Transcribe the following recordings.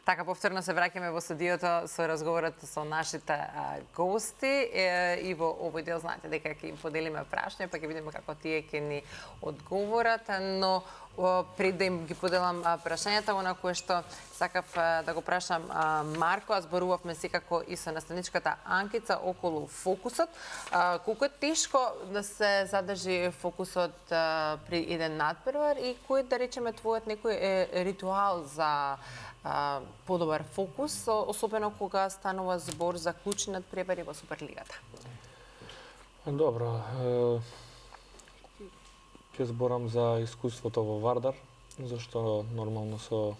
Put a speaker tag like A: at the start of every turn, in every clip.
A: Така, повторно се враќаме во студиото со разговорот со нашите гости и во овој дел знаете дека ќе им поделиме прашања, па ќе видиме како тие ќе ни одговорат, но пред да им ги поделам прашањата, она кое што сакав да го прашам Марко, а зборувавме секако и со наставничката Анкица околу фокусот. Колку е тешко да се задржи фокусот при еден надпревар и кој, да речеме, твојот некој ритуал за подобар фокус, особено кога станува збор за клучни надпревари во Суперлигата?
B: Добро, ќе зборам за искуството во Вардар, зашто нормално со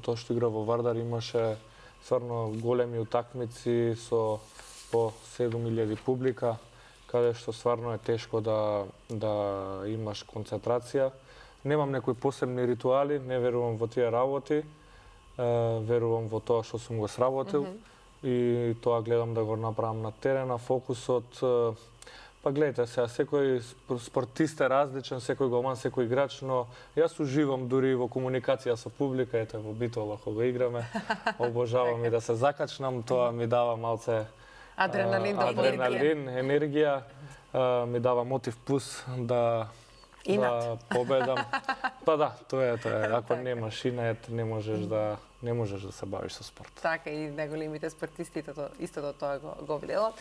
B: тоа што игра во Вардар имаше стварно големи утакмици со по 7000 публика, каде што стварно е тешко да имаш концентрација. Немам некои посебни ритуали, не верувам во тие работи, верувам во тоа што сум го сработил и тоа гледам да го направам на терена, фокусот. Па гледате сега, секој спортист е различен, секој голман, секој играч, но јас уживам дури во комуникација со публика, ете во битола кога играме, обожавам и да се закачнам, тоа ми дава малце адреналин, енергија, ми дава мотив плюс да победам. Па да, тоа е. Ако немаш инат, не можеш да се бавиш со спорт.
A: Така и најголемите спортисти истото тоа го видело.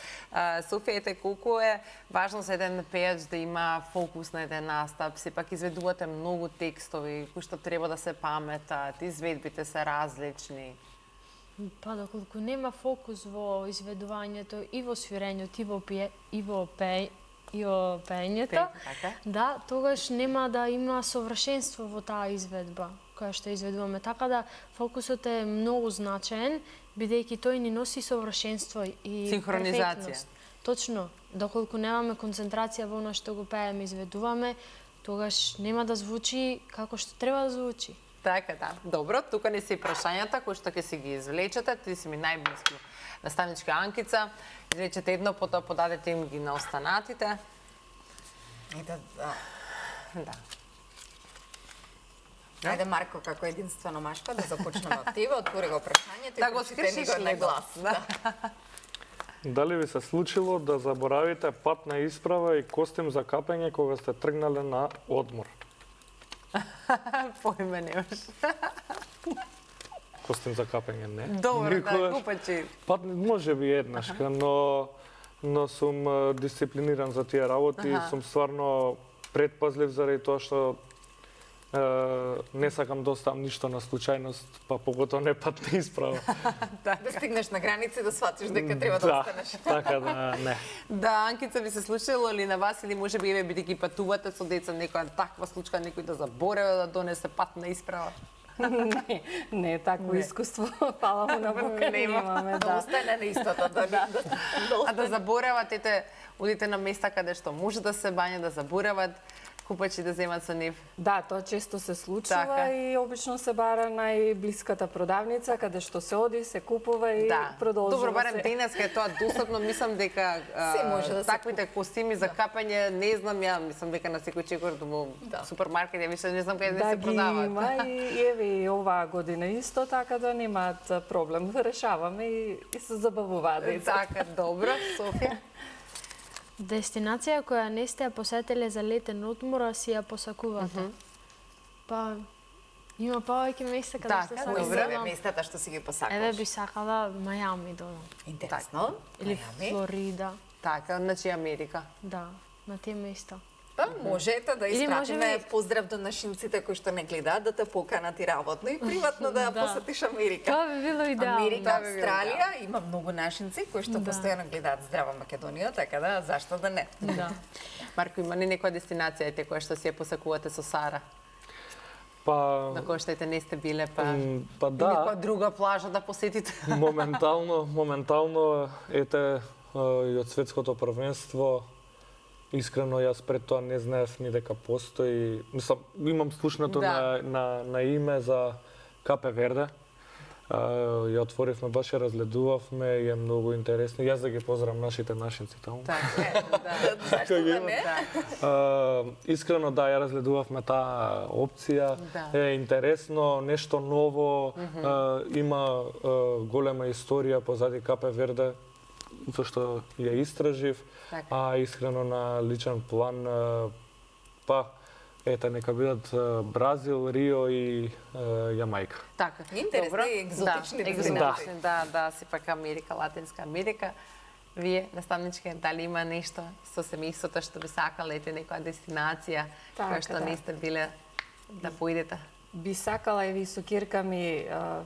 A: Софија, ете колку е важно за еден пејач да има фокус на еден настап, сепак изведувате многу текстови кои што треба да се паметат, изведбите се различни.
C: Па доколку нема фокус во изведувањето и во свирењето и во пеењето, да, тогаш нема да има совршенство во таа изведба која што изведуваме. Така да фокусот е многу значаен, бидејќи тој ни носи совршенство и
A: синхронизација.
C: Точно, доколку немаме концентрација во она што го пееме, изведуваме, тогаш нема да звучи како што треба да звучи.
A: Така, да. Добро, тука не се прашањата кои што ќе си ги извлечете, ти си ми најблиску наставничка Анкица. Извлечете едно, потоа подадете им ги на останатите.
D: Да.
A: Ајде,
D: Марко, како единствено машка, да започнеме од тебе, отвори го прашањето
A: да
D: и
A: го скршиш
D: на глас.
B: Дали ви се случило да заборавите патна исправа и костим за капење кога сте тргнале на одмор?
A: Поиме немаш.
B: Костим за капење не.
A: Добро, да, купачи.
B: Па може би еднашка, но сум дисциплиниран за тие работи и сум стварно предпазлив заради тоа што не сакам да оставам ништо на случајност, па поготоа не патна исправа.
D: Да стигнеш на граница и да сватиш дека треба да останеш.
B: Така да, не.
A: Да, Анкица, ви се случило ли на вас или може би еве бидејќи патувате со деца некоја таква случка, некој да заборава да донесе патна исправа?
E: Не, такво искуство, фала му на Бога, немаме, да.
D: Остане на истото,
A: А да заборават, одите на места каде што може да се бања, да заборават купачи да земат со нив?
E: Да, тоа често се случува и обично се бара најблиската продавница, каде што се оди, се купува и продолжува.
A: Добро, барем денеска е тоа достапно, мислам дека таквите костими за капање, не знам, ја мислам дека на секој чекор во супермаркет, ја више не знам каде да се продават.
E: Да, ги има и еве и оваа година исто, така да немаат проблем. Решаваме и се забавуваат деца.
A: Така, добро, Софија.
C: Дестинација која не сте ја посетиле за летен одмор, а си ја посакувате. Па има повеќе места каде што сакам.
D: Кои се местата што си ги посакуваш?
C: Еве би сакала Мајами да.
D: Интересно.
C: Или Флорида.
A: Така, значи Америка.
C: Да, на тие места.
D: Па можете да испратиме поздрав до нашинците кои што не гледаат, да те поканат и работно и приватно да посетиш Америка.
C: Тоа би било идеално.
D: Америка, Австралија, има многу нашинци кои што постојано гледаат Здрава Македонија, така да зашто да не.
C: Да.
A: Марко, има ли некоја дестинација која што си ја посакувате со Сара?
B: Па
A: на која што не сте биле, па
B: да.
A: Некоја друга плажа да посетите?
B: Моментално ете и од светското првенство. Искрено, јас пред тоа не знаев ни дека постои. Мислам, имам слушнато на име за Капе Верде. ја отворивме, баш ја разгледувавме и е многу интересно. Јас да ги поздравам нашите нашинци таму.
D: Зашто да не?
B: Искрено да, ја разгледувавме таа опција. Е интересно, нешто ново, има голема историја позади Капе Верде, зашто ја истражив, а искрено на личен план, ета, нека бидат Бразил, Рио и Јамајка.
A: Така.
D: Интересни и екзотични дестинации.
A: Да, сепак Америка, Латинска Америка. Вие, наставничке, дали има нешто со семејството што би сакале, некоја дестинација која што не сте биле да поидете?
E: Би сакала и со ќерка ми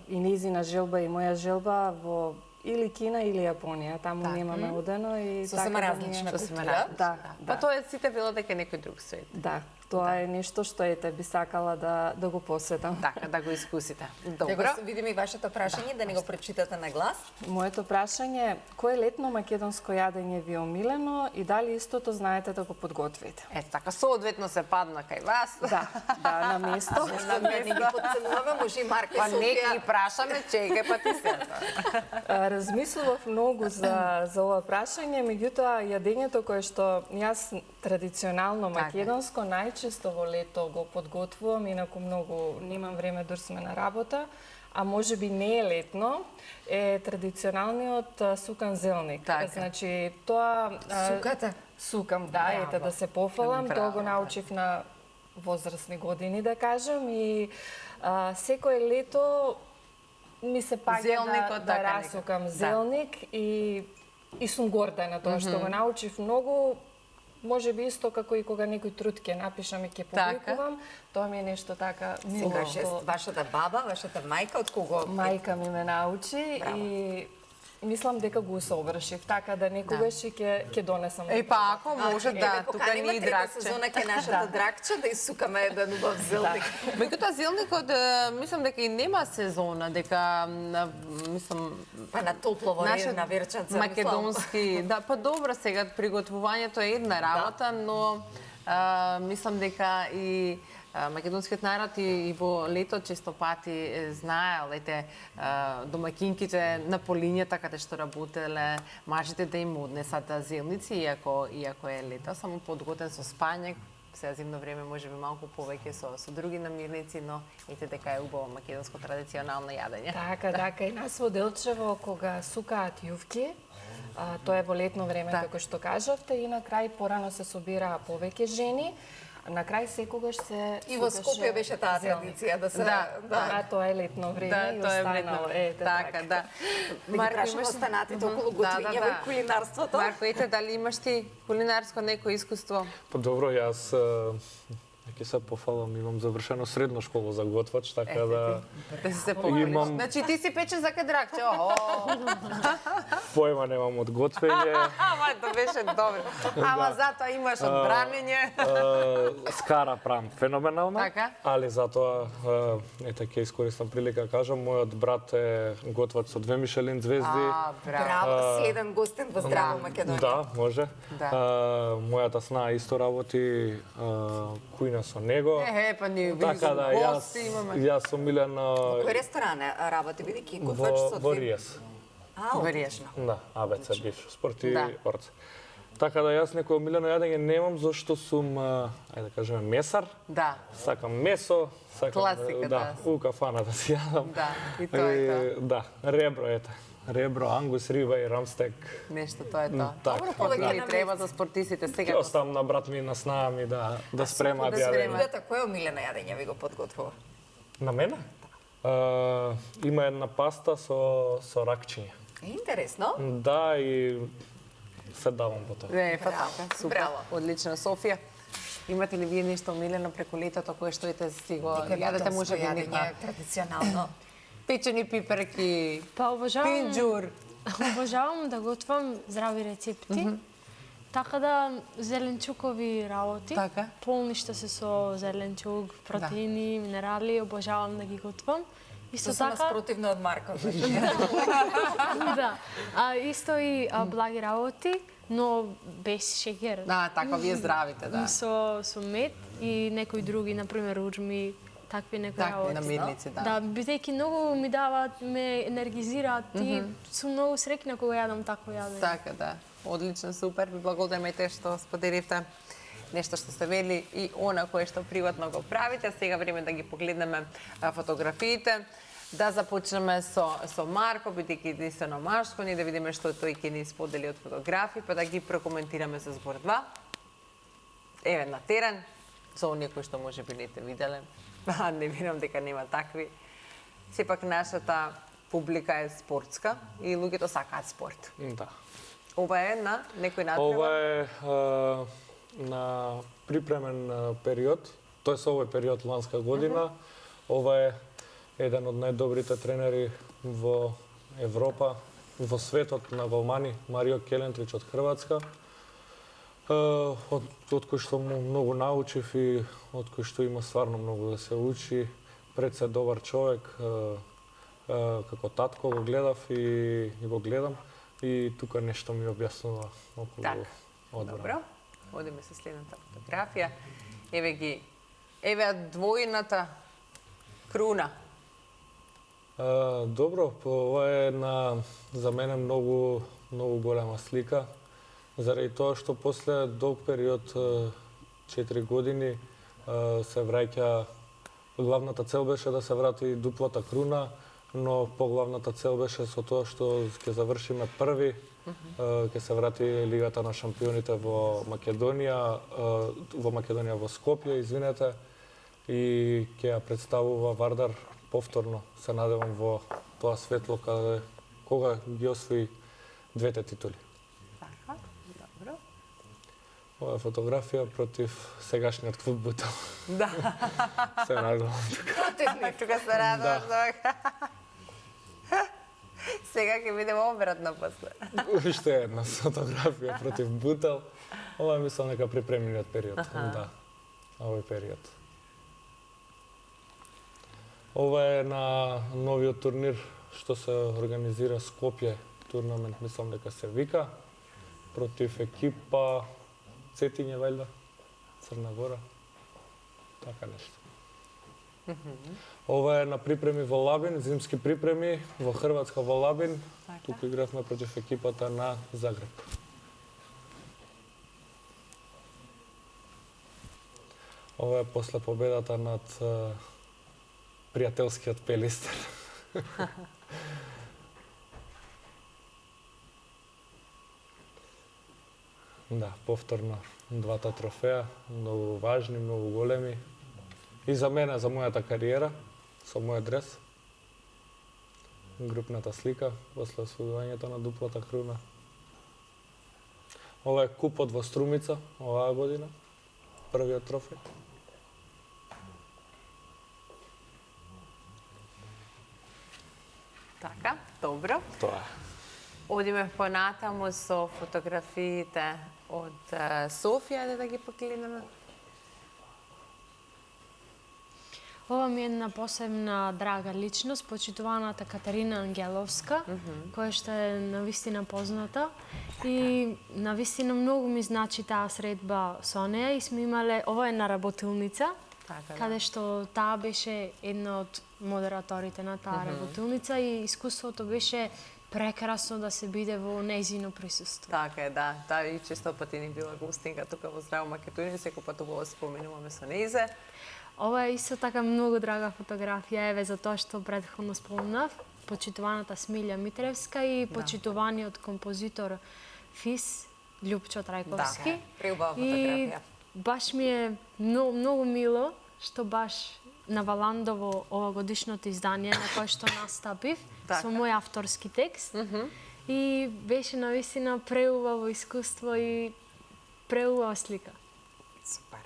E: и незина желба и моја желба во или Кина или Јапонија, таму немаме одено и
D: сосема различна култура.
E: Да.
A: Па тоа е сите било дека е некој друг свет.
E: Да. Тоа е нешто што би сакала да го посетам.
A: Така, да го искусите. Добро.
D: Да го видиме и вашето прашање, да ни го прочитате на глас.
E: Моето прашање е, кое летно македонско јадење ви е омилено и дали истото знаете да го подготвите?
A: Ето така, соодветно се падна кај вас.
E: Да, на место.
D: Да не ги подценуваме, може и Марка и Софија.
A: Па нека ги прашаме, чекај па ти се.
E: Размислував многу за ова прашање, меѓутоа јадењето кое што јас традиционално македонско најчесто во лето го подготвувам, инаку многу немам време дур сме на работа, а можеби не е летно, е традиционалниот сукан зелник. Значи тоа
D: суката?
E: Сукам, да, ете да се пофалам, тоа го научив на возрастни години да кажам и секое лето ми се паѓа да расукам зелник и сум горда на тоа што го научив многу. Може би исто како и кога некој труд ќе напишам и ќе публикувам, тоа ми е нешто така мило.
D: Вашата баба, вашата мајка, од кого?
E: Мајка ми ме научи и мислам дека го совршив, така да некогаш и ќе донесам.
A: Па ако може да, тука ни и дракче.
D: Сезона ке нашата дракче да исукаме еден убав зелник.
A: Меѓутоа зелникот мислам дека и нема сезона, дека мислам
D: па на топло воде на верчанца
A: македонски. Да, па добро сега приготвувањето е една работа, но мислам дека и македонскиот народ и во лето често пати знаел, домакинките на полињата каде што работеле, мажите да им однесат зелници, иако е лето, само подготвен со спање, сега зимно време може би малку повеќе со други намирници, но ете дека е убаво македонско традиционално јадење.
E: Така, и нас во Делчево кога сукаат јувки, тоа е во летно време, како што кажавте, и на крај порано се собираа повеќе жени. На крај секогаш се
D: и во Скопје беше таа традиција да се
E: тоа е летно време и останало
D: така. Да ги прашаме останатите околу готвење во кулинарството.
A: Марко, ете дали имаш ти кулинарско некој искуство?
B: Па добро, јас ќе се пофалам, имам завршено средно школа за готвач, така да
A: се пофалиш. Значи ти си печен за кадракче.
B: Поема немам од готвење.
A: Ама тоа беше добро. Ама затоа имаш одбранење.
B: Скара правам феноменално, али затоа ете ќе искористам прилика да кажам, мојот брат е готвач со 2 Мишелин звезди.
D: Браво, си еден гостин во Здраво Македонија.
B: Да, може. Мојата сна исто работи кујна со него.
A: Па ние
B: така да јас сум милен
D: во кој ресторан работи бидејќи готвач со
B: во Риес.
A: Во Риес.
B: Да, АБЦ бивш спорт и орце. Така да јас некој омилено јадење немам зашто сум ајде да кажеме месар.
A: Да.
B: Сакам месо, сакам у кафана да си јадам.
A: Да, и тоа е тоа.
B: Да, ребро, ангус, риба и рамстек.
A: Нешто тоа е тоа. Добро, повеќе ни треба за спортистите сега.
B: Ќе оставам на брат ми на снаа ми да спремат јадење.
D: Другата кој омилено јадење ви го подготвува?
B: На мене? Има една паста со ракчиња.
D: Интересно.
B: Да, и се давам по тоа.
A: Па така, супер. Одлично. Софија, имате ли вие нешто омилено преку летото кое што си го јадете можеби нека
D: традиционално?
A: Печени пиперки,
C: пинџур. Обожавам да готвам здрави рецепти. Така да зеленчукови работи, полни што се со зеленчук, протеини, минерали, обожавам да ги готвам.
D: Исто така спротивно од Марко.
C: Да. Исто и благи работи, но без шеќер.
A: Да, така вие здравите, да.
C: Со мед и некои други, на пример урми, такви некои работи.
A: намирници, да.
C: Да, бидејќи многу ми даваат, ме енергизираат и сум многу среќна кога јадам тако јадење.
A: Така, да. Одлично, супер. Ви благодариме и те што споделивте нешто што сте вели и она кое што приватно го правите. Сега време да ги погледнеме фотографиите. Да започнеме со Марко, бидејќи единствено машко, ни да видиме што тој ќе ни сподели од фотографии, па да ги прокоментираме со збор 2. Еве на терен, со оние кои што може би не те виделе. Не верам дека нема такви. Сепак нашата публика е спортска и луѓето сакаат спорт.
B: Да.
A: Ова е на некој надпревар?
B: Ова е на припремен период, тоест овој период ланска година. Ова е еден од најдобрите тренери во Европа, во светот на голмани, Марио Келентрич од Хрватска. Од кој што му многу научив и од кој што има стварно многу да се учи. Пред се добар човек, како татко го гледав и го гледам. И тука нешто ми објаснува околу одбрана.
A: Добро. Одиме со следната фотографија. Еве ги, еве двојната круна.
B: Добро, ова е за мене многу голема слика, заради тоа што после долг период 4 години се враќа, главната цел беше да се врати дуплата круна, но поглавната цел беше со тоа што ќе завршиме први, ќе се врати Лигата на шампионите во Македонија, во Скопје, извинете, и ќе ја представува Вардар повторно, се надевам, во тоа светло кога ги освои двете титули.
A: Така, добро.
B: Ова е фотографија против сегашниот клуб Бутел.
A: Да.
B: Се радувам тука.
A: Тука се радуваш. Сега ќе видиме обратно после.
B: Уште една фотографија против Бутел. Ова е мислам нека припремниот период. Да, овој период. Ова е на новиот турнир што се организира Скопје, турнамент, мислам дека се вика, против екипа Цетиње, вајда, Црна Гора, така нешто. Ова е на припреми во Лабин, зимски припреми во Хрватска во Лабин. Тука игравме против екипата на Загреб. Ова е после победата над пријателскиот Пелистер. Да, повторно двата трофеа, многу важни, многу големи. И за мене, за мојата кариера, со мојот дрес. Групната слика после освојувањето на дуплата круна. Ова е купот во Струмица оваа година, првиот трофеј.
A: Така, добро.
B: Тоа.
A: Одиме понатаму со фотографиите од Софија, да ги погледнеме.
C: Ова ми е една посебна драга личност, почитуваната Катерина Ангеловска, која што е навистина позната и навистина многу ми значи таа средба со неа и сме имале, ова е на работилница, каде што таа беше една од модераторите на таа работилница и искуството беше прекрасно да се биде во нејзино присуство.
A: Така е, да. Таа и често пати ни била гостинка тука во Здраво Македонија, секој пат убаво споменуваме со нејзе.
C: Ова е исто така многу драга фотографија, еве за тоа што претходно спомнав, почитуваната Смилја Митревска и почитуваниот композитор ФИС Љупчо Трајковски.
A: Да,
D: преубава
C: И
D: фотографија.
C: баш ми е многу мило што баш на Валандово овогодишното издание на кое што настапив со мој авторски текст. И беше навистина преубаво искуство и преубава слика.
A: Супер.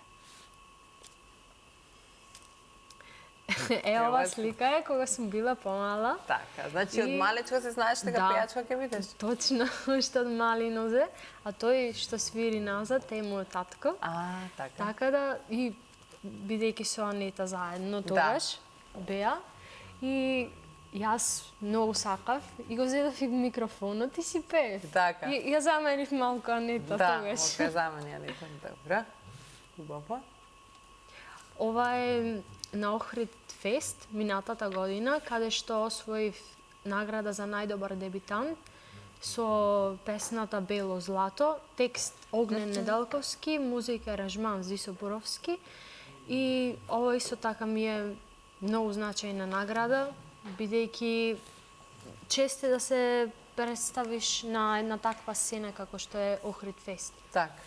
C: Ова слика е кога сум била помала.
A: Така, значи од малечко се знаеш дека пејачка ќе бидеш?
C: Точно, уште од мали нозе, а тој што свири назад е мојот татко.
A: Така.
C: Така да и бидејќи со Анета заедно тогаш беа и јас многу сакав и го зедов и микрофонот и си пеев.
A: Така.
C: И ја заменив малку Анета тогаш.
A: Да, замени Анета, добро. Убаво.
C: Ова е на Охрид Фест минатата година, каде што освоив награда за најдобар дебитант со песната Бело злато, текст Огнен Недалковски, музика аранжман Зисо Боровски. И ова исто така ми е многу значајна награда, бидејќи чест е да се представиш на една таква сцена како што е Охрид Фест.
A: Така.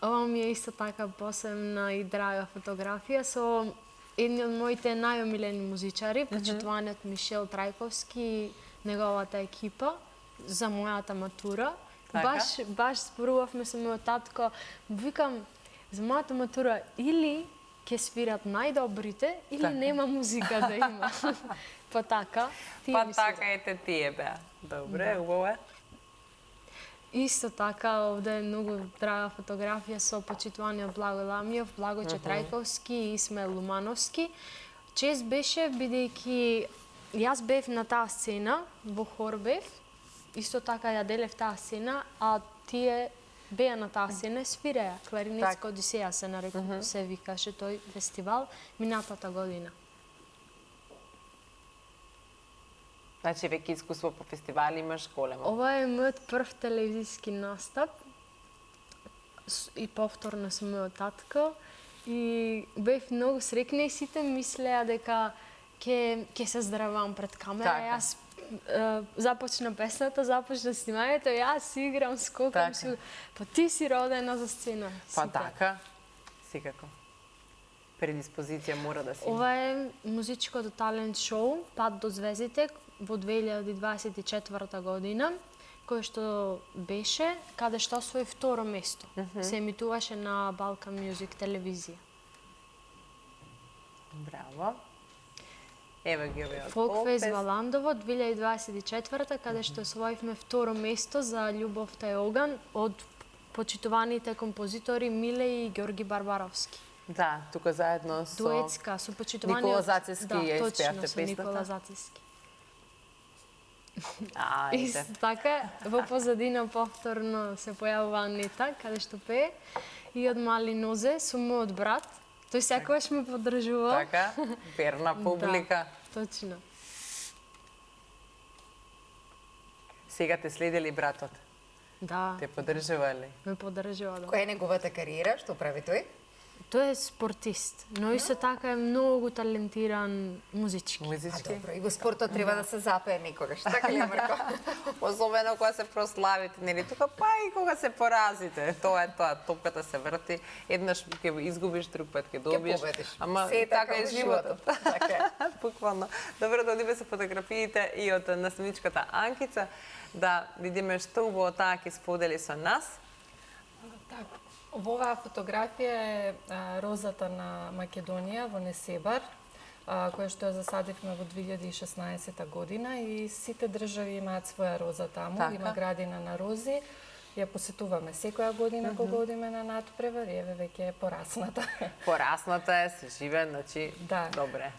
C: Ова ми е исто така посебна и драга фотографија со едни од моите најомилени музичари, почитуваниот Мишел Трајковски и неговата екипа за мојата матура. Баш зборувавме со мојот татко, викам, за мојата матура или ќе свират најдобрите, или нема музика да има. Па така,
A: ете тие беа. Добре, убаво е.
C: Исто така, овде е многу драга фотографија со почитуваниот Благој Ламјов, Благојче Трајковски и Исмаел Лумановски. Чест беше, бидејќи јас бев на таа сцена, во хор бев, исто така ја делев таа сцена, а тие беа на таа сцена и свиреа. Кларинетска одисеја се викаше тој фестивал минатата година.
A: Значи, веќе искуство по фестивали имаш големо.
C: Ова е мојот прв телевизиски настап и повторно со мојот татко. И бев многу срекна и сите мислеа дека ќе се здравам пред камера. Јас започна песната, започна снимањето, јас играм, скокам, па ти си родена за сцена.
A: Па така, секако. Предиспозиција мора да си.
C: Ова е музичкото талент шоу Пат до звездите во 2024 година, кој што беше, каде што освои второ место. Се емитуваше на Балкан Мюзик телевизија.
A: Браво. Ева ги овие
C: Фолкфест Валандово 2024, каде што освоивме второ место за Љубовта е оган од почитуваните композитори Миле и Ѓорги Барбаровски.
A: Да, тука заедно со
C: дуетска, со почитуваниот
A: Никола Зацески ја испеавте песната.
C: Никола Зацески.
A: Ајде.
C: Така, во позадина повторно се појавува Анета, каде што пее, и од Мали Нозе со мојот брат. Тој секогаш ме поддржува.
A: Така, верна публика.
C: Да, точно.
A: Сега те следи ли братот?
C: Да.
A: Те поддржува ли?
C: Ме поддржува, да.
D: Која е неговата кариера? Што прави тој?
C: Тој е спортист, но исто така е многу талентиран музички.
A: Музички?
D: Добро, и во спортот треба да се запее некогаш, така ли, Марко?
A: Особено кога се прославите, нели тука, па и кога се поразите. Тоа е тоа, топката се врти, еднаш ќе изгубиш, друг пат ќе добиеш.
D: Ќе победиш.
A: Ама
D: се
A: така е животот.
D: Така е.
A: Буквално. Добро да одиме со фотографиите и од наследничката Анкица, да видиме што убаво таа ќе сподели со нас.
E: Така. Во оваа фотографија е розата на Македонија во Несебар, која што ја засадивме во 2016 година и сите држави имаат своја роза таму, има градина на рози. Ја посетуваме секоја година кога одиме на надпревар и еве веќе е порасната.
A: Порасната е, се живе, значи добре.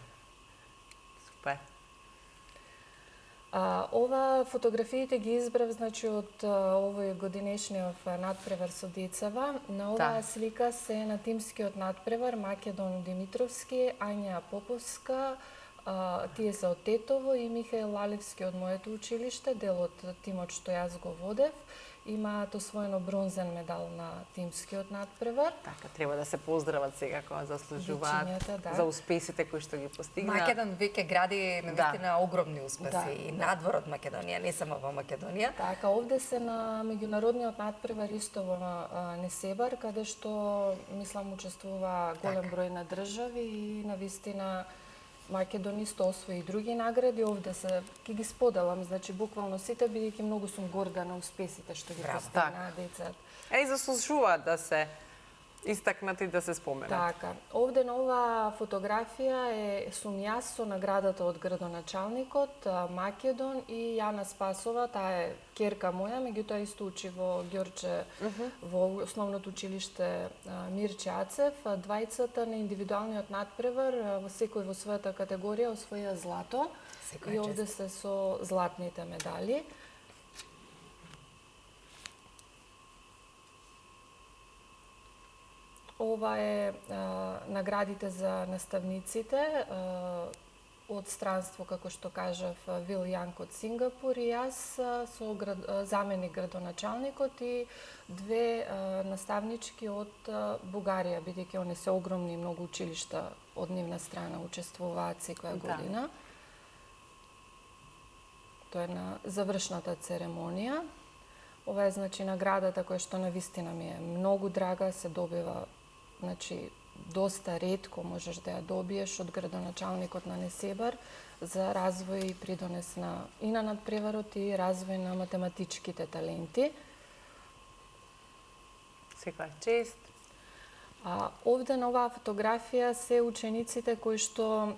A: Супер.
E: Ова фотографиите ги избрав, значи, од овој годинешниот надпревар со децава. На оваа слика се на тимскиот надпревар Македон Димитровски, Ања Поповска, тие се од Тетово и Михаил Лалевски од моето училиште, дел од тимот што јас го водев. Имаат освоено бронзен медал на тимскиот надпревар.
A: Така, треба да се поздрават сега кога заслужуваат за успесите кои што ги постигнаа.
D: Македон веќе гради навистина огромни успеси и надвор од Македонија, не само во Македонија.
E: Така, овде се на меѓународниот надпревар исто во Несебар, каде што, мислам, учествува голем број на држави и навистина Македонија исто освои и други награди, овде се ќе ги споделам, значи буквално сите, бидејќи многу сум горда на успесите што ги постигнаа децата.
A: И заслужуваат да се истакнати, да се споменат.
E: Така, овде на оваа фотографија сум јас со наградата од градоначалникот Македон и Јана Спасова, таа е ќерка моја, меѓутоа исто учи во Ѓорче во основното училиште Мирче Ацев. Двајцата на индивидуалниот надпревар во секој во својата категорија освоија злато. И овде се со златните медали. Ова е наградите за наставниците од странство, како што кажав, Вил Јанг од Сингапур и јас со заменик градоначалникот и две наставнички од Бугарија, бидејќи они се огромни, многу училишта од нивна страна учествуваат секоја година. Тоа е на завршната церемонија. Ова е значи наградата која што навистина ми е многу драга, се добива значи доста ретко можеш да ја добиеш од градоначалникот на Несебар за развој и придонес и на надпреварот и развој на математичките таленти.
A: Секоја чест.
E: Овде на оваа фотографија се учениците кои што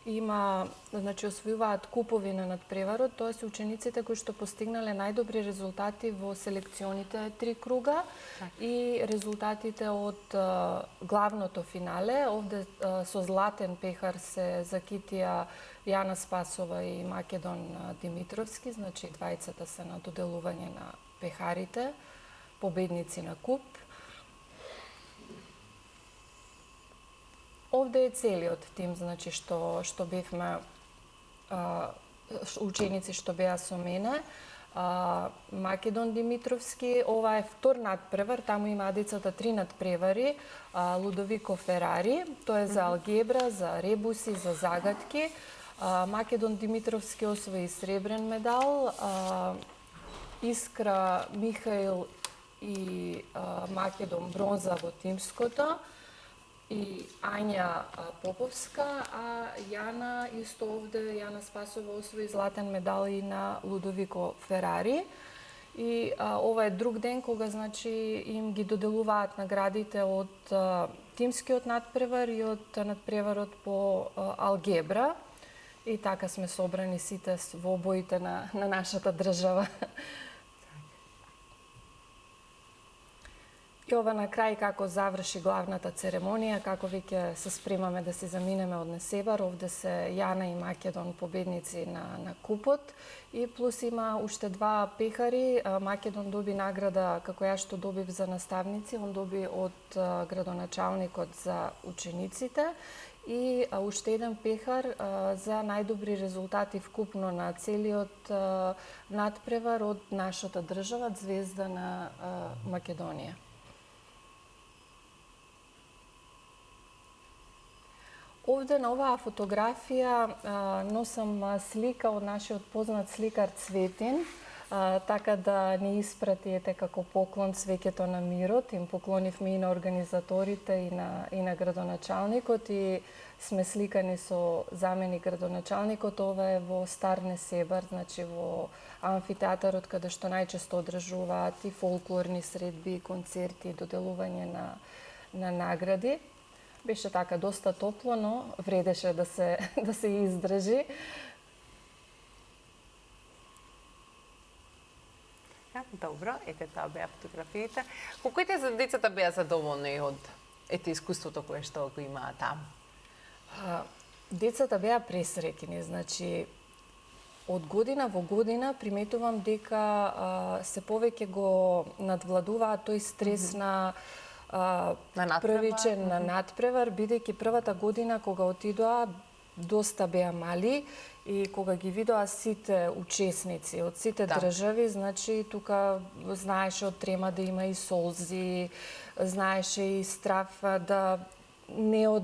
E: значи освојуваат купови на надпреварот, тоа се учениците кои што постигнале најдобри резултати во селекционите 3 круга и резултатите од главното финале. Овде со златен пехар се закитија Јана Спасова и Македон Димитровски, значи двајцата се на доделување на пехарите, победници на куп. Овде е целиот тим, значи што бевме ученици што беа со мене. Македон Димитровски, ова е втор надпревар, таму има децата 3 надпревари, Лудовико Ферари, тоа е за алгебра, за ребуси, за загадки. Македон Димитровски освои сребрен медал, Искра, Михаил и Македон бронза во тимското, и Ања Поповска, а Јана исто овде, Јана Спасова освои златен медал и на Лудовико Ферари. И ова е друг ден кога значи им ги доделуваат наградите од тимскиот надпревар и од надпреварот по алгебра. И така сме собрани сите во обоите на нашата држава. И ова на крај како заврши главната церемонија, како веќе се спремаме да се заминеме од Несебар, овде се Јана и Македон победници на купот и плюс има уште два пехари. Македон доби награда како ја што добив за наставници, он доби од градоначалникот за учениците и уште еден пехар за најдобри резултати вкупно на целиот надпревар од нашата држава, Звезда на Македонија. Овде на оваа фотографија носам слика од нашиот познат сликар Цветин, така да ни испратиете како поклон цвеќето на мирот. Им поклонивме и на организаторите и на градоначалникот и сме сликани со заменик градоначалникот. Ова е во Стар Несебар, значи во амфитеатарот каде што најчесто одржуваат и фолклорни средби, концерти, доделување на награди. Беше така доста топло, но вредеше да се издржи.
A: Добро, ете тоа беа фотографиите. Колку децата беа задоволни од искуството кое што го имаа таму?
E: Децата беа пресреќни, значи од година во година приметувам дека се повеќе го надвладуваат тој стрес на првичен на надпревар, бидејќи првата година кога отидоа доста беа мали и кога ги видоа сите учесници од сите држави, значи тука знаеше од трема да има и солзи, знаеше и страв да нема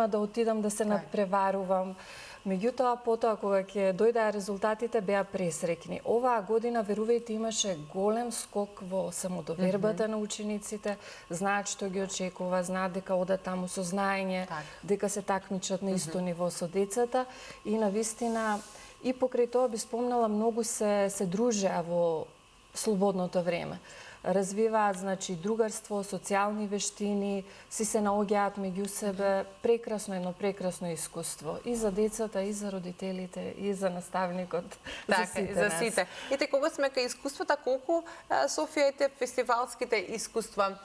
E: да отидам да се надпреварувам. Меѓутоа, потоа, кога ќе дојдаа резултатите, беа пресреќни. Оваа година, верувајте, имаше голем скок во самодовербата на учениците, знаат што ги очекува, знаат дека одат таму со знаење, дека се такмичат на исто ниво со децата и навистина, и покрај тоа би спомнала, многу се дружеа во слободното време. Развиваат, значи, другарство, социјални вештини, си се наоѓаат меѓу себе, едно прекрасно искуство. И за децата, и за родителите, и за наставникот, за сите нас.
A: За сите. Ете, кога сме кај искуствата, колку Софија и фестивалските искуства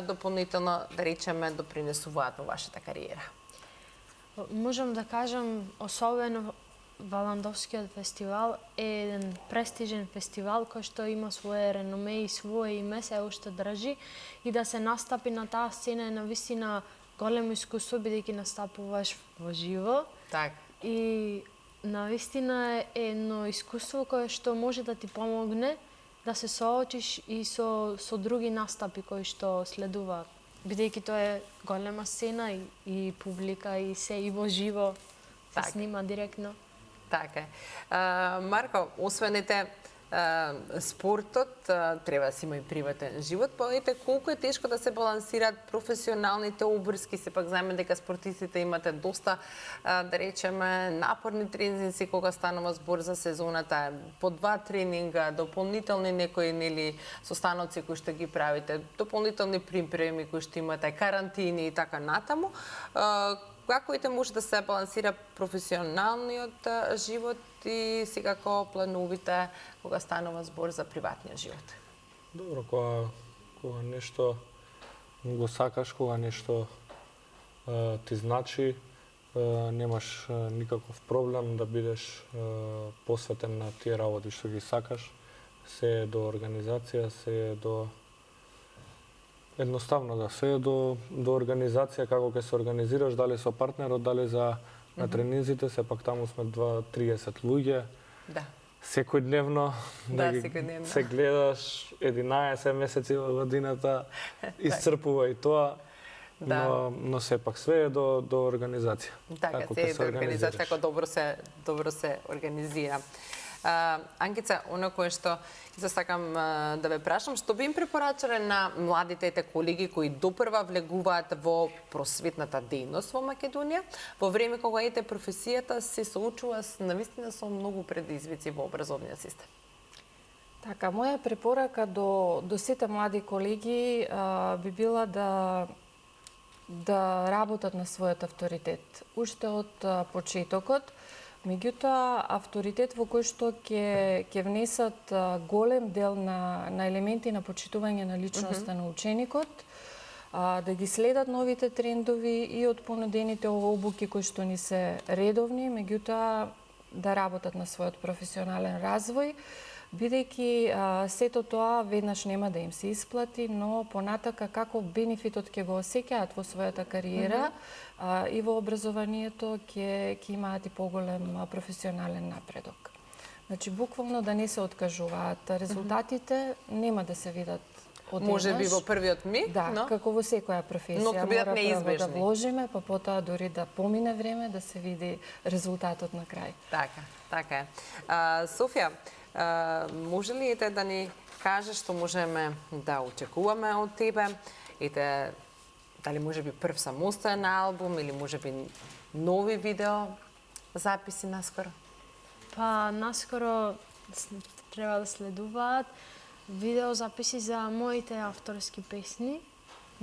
A: дополнително, да речеме, допринесуваат во вашата кариера?
C: Можам да кажам, особено Валандовскиот фестивал е еден престижен фестивал кој што има свое реноме и свое име, се уште држи, и да се настапи на таа сцена е навистина големо искуство, бидејќи настапуваш во живо.
A: Так.
C: И навистина е едно искуство кое што може да ти помогне да се соочиш и со други настапи кои што следуваат. Бидејќи тоа е голема сцена и публика и се и во живо се снима директно.
A: Така е. Марко, освен спортот, треба да си има и приватен живот, па ете колку е тешко да се балансираат професионалните обврски, сепак знаеме дека спортистите имате доста, да речеме, напорни тренинзи кога станува збор за сезоната, по 2 тренинга, дополнителни некои нели состаноци кои што ги правите, дополнителни припреми кои што имате, карантини и така натаму. Како може да се балансира професионалниот живот и секако плановите кога станува збор за приватниот живот?
B: Добро, кога нешто го сакаш, кога нешто ти значи, немаш никаков проблем да бидеш посветен на тие работи што ги сакаш. Се е до организација, се е до едноставно да се до организација како ќе се организираш, дали со партнерот, дали на тренинзите, сепак таму сме 30 луѓе.
A: Да.
B: Секојдневно се гледаш 11 месеци во годината, исцрпува и тоа. Но сепак све е до организација.
A: Така, се е до организација, како добро се организира. Анкица, оно кое што сакам да ве прашам, што би им препорачале на младите колеги кои допрва влегуваат во просветната дејност во Македонија, во време кога професијата се соочува навистина со многу предизвици во образовниот систем?
E: Така, моја препорака до сите млади колеги би била да работат на својот авторитет. Уште од почетокот, меѓутоа, авторитет во кој што ќе внесат голем дел на елементи на почитување на личноста на ученикот, да ги следат новите трендови и од понудените обуки кои што ни се редовни, меѓутоа да работат на својот професионален развој, бидејќи сето тоа веднаш нема да им се исплати, но понатака како бенефитот ќе го осеќаат во својата кариера и во образованието ќе имаат и поголем професионален напредок. Значи, буквално да не се откажуваат. Резултатите нема да се видат одеднаш.
A: Може би во првиот миг,
E: но како во секоја професија.
A: Но ќе бидат неизбежни.
E: Да вложиме, па потоа дури да помине време да се види резултатот на крај.
A: Така е. Софија, може ли да ни кажеш што можеме да очекуваме од тебе? Дали може би прв самостоен албум или може би нови видео записи наскоро?
C: Па наскоро треба да следуваат видео записи за моите авторски песни,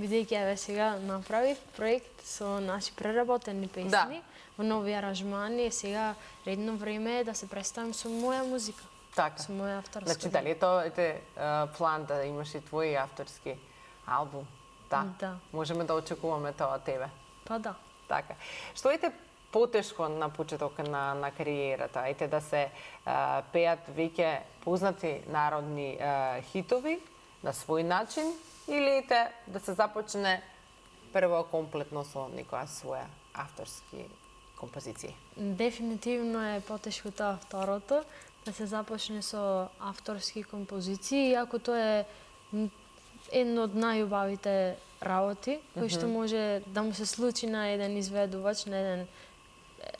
C: бидејќи еве сега направив проект со наши преработени песни во нови аранжмани, и сега редно време е да се представам со моја музика.
A: Така.
C: Со моја авторска.
A: Значи, дали тоа е план да имаш и твој авторски албум? Да. Можеме да очекуваме тоа од тебе?
C: Па да.
A: Така. Што е потешко на почеток на кариерата? Да се пеат веќе познати народни хитови на свој начин или да се започне прво комплетно со некоја своја авторски композиција?
C: Дефинитивно е потешко тоа второто, да се започне со авторски композиции, иако тоа е едно од најубавите работи, кои што може да му се случи на еден изведувач, на еден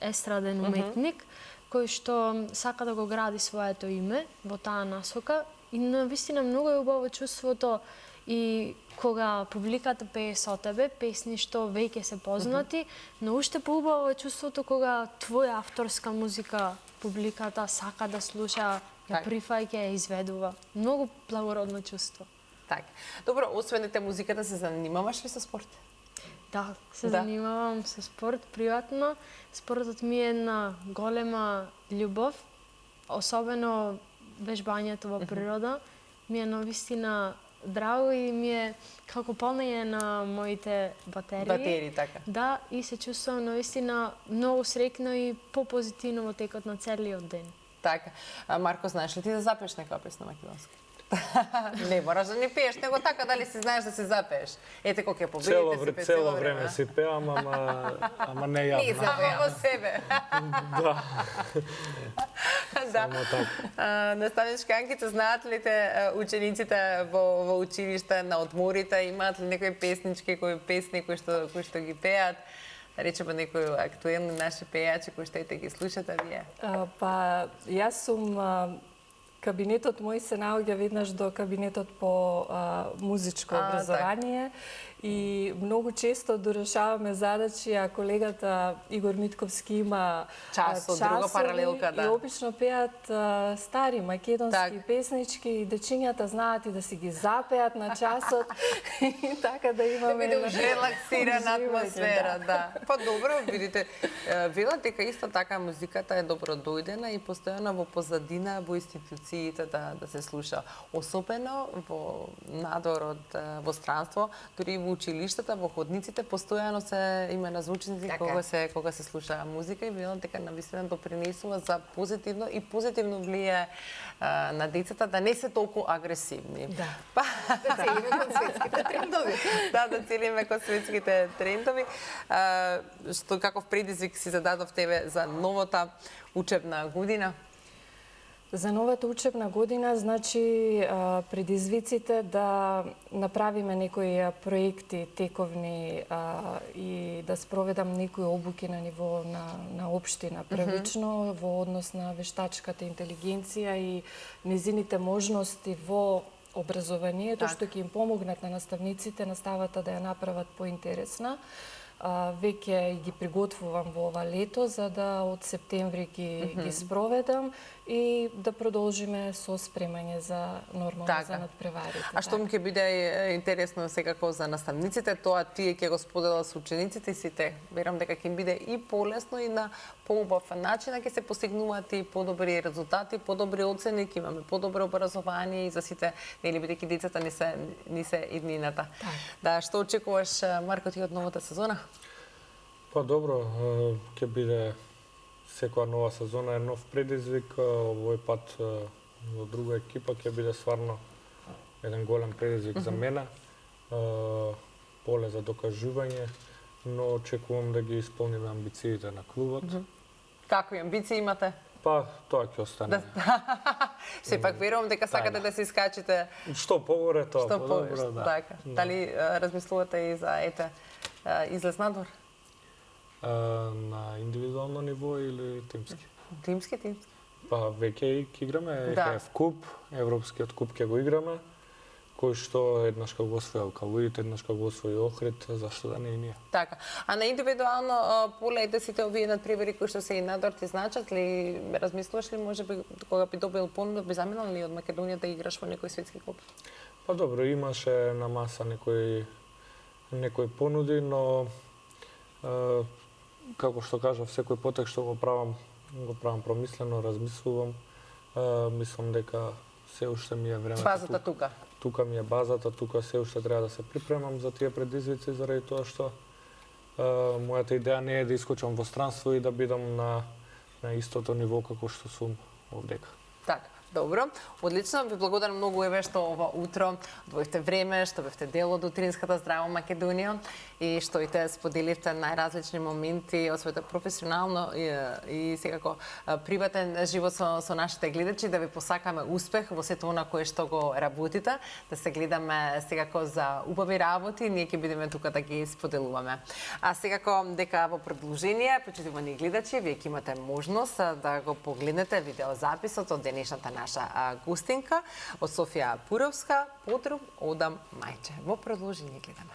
C: естраден уметник, кој што сака да го гради своето име во таа насока. И навистина многу е убаво чувството и кога публиката пее со тебе, песни што веќе се познати, но уште поубаво е чувството кога твоја авторска музика публиката сака да слуша, ја прифаќа, ја изведува. Многу благородно чувство.
A: Така. Добро, освен музиката, се занимаваш ли со спорт?
C: Да, се занимавам со спорт приватно. Спортот ми е една голема љубов, особено вежбањето во природа. Ми е навистина драго и ми е како полнење на моите батерии.
A: Батерии, така.
C: Да, и се чувствувам наистина многу среќно и попозитивно во текот на целиот ден.
A: Така. Марко, знаеш ли ти да запееш некоја песна македонска? Не мораш да не пееш, него така дали си знаеш да си запееш. Ете колку ќе победите си пе
B: цело време си пеам, ама не јавно.
A: Ама во себе.
B: Да.
A: Да. Наставничка Анкица, знаат ли те учениците во училиште на одморите, имаат ли некои песнички, песни кои што ги пеат? Да речеме некои актуелни наши пејачи кои што ги слушате вие?
E: Па, јас сум кабинетот мој се наоѓа веднаш до кабинетот по музичко образование и многу често дорешаваме задачи, а колегата Игор Митковски има
A: часот, друга паралелка, да.
E: И обично пеат стари македонски песнички и дечињата знаат и да си ги запеат на часот и така да имаме
A: релаксирана атмосфера, да. Па добро, видите, велат дека исто така музиката е добро дојдена и постојано во позадина во институциите да се слуша. Особено во надвор од во странство, дури во училиштата, во ходниците постојано се има на звучници кога се слуша музика и велат дека навистина допринесува за позитивно и позитивно влијае на децата да не се толку агресивни.
D: Да. Да целиме кон светските трендови.
A: Да целиме кон светските трендови. Што каков предизвик си зададов тебе за новата учебна година?
E: За новата учебна година, значи, предизвиците да направиме некои проекти тековни и да спроведам некои обуки на ниво на општина првично во однос на вештачката интелигенција и незините можности во образованието, што ќе им помогнат на наставниците наставата да ја направат поинтересна. Веќе ги приготвувам во ова лето, за да од септември ги спроведам и да продолжиме со спремање за нормално за надпреварите.
A: А што ми ќе биде интересно секако за наставниците, тоа тие ќе го споделат со учениците и сите. Верам дека ќе им биде и полесно и на поубав начин ќе се постигнуваат и подобри резултати, подобри оцени, ќе имаме подобро образование и за сите, нели бидејќи децата не се иднината. Да, што очекуваш, Марко, ти од новата сезона?
B: Па добро, ќе биде секоја нова сезона е нов предизвик, овој пат во друга екипа ќе биде стварно еден голем предизвик за мене, поле за докажување, но очекувам да ги исполниме амбициите на клубот.
A: Какви амбиции имате?
B: Па, тоа ќе остане.
A: Сепак верувам дека сакате да се искачите.
B: Што погоре, тоа подобро, да.
A: Така. Дали размислувате и за излез надвор?
B: На индивидуално ниво или тимски?
A: Тимски.
B: Па веќе ќе играме ЕХФ куп, Европскиот куп ќе го играме, кој што еднаш го освоил Калуит, еднаш го освои Охрид, зашто да не и ние.
A: Така. А на индивидуално поле ете сите овие надпревари кои што се и надвор ти значат ли, размислуваш ли можеби кога би добил понуда, би заминал ли од Македонија да играш во некој светски куп?
B: Па добро, имаше на маса некои понуди, но како што кажав, секој потек што го правам промислено, размислувам. Мислам дека се уште ми е времето.
A: Базата тука.
B: Тука ми е базата, тука се уште треба да се припремам за тие предизвици, заради тоа што мојата идеја не е да искочам во странство и да бидам на истото ниво како што сум овдека.
A: Така. Добро, одлично. Ви благодарам многу еве што ова утро одвоивте време, што бевте дел од утринската Здраво Македонија и што и те споделивте најразлични моменти од своето професионално и секако приватен живот со нашите гледачи, да ви посакаме успех во сето она кое што го работите, да се гледаме секако за убави работи, ние ќе бидеме тука да ги споделуваме. А секако дека во продолжение, почитувани гледачи, вие ќе имате можност да го погледнете видеозаписот од денешната наша гостинка од Софија Пуровска, Подрум Одам Мајче. Во продолжение гледаме.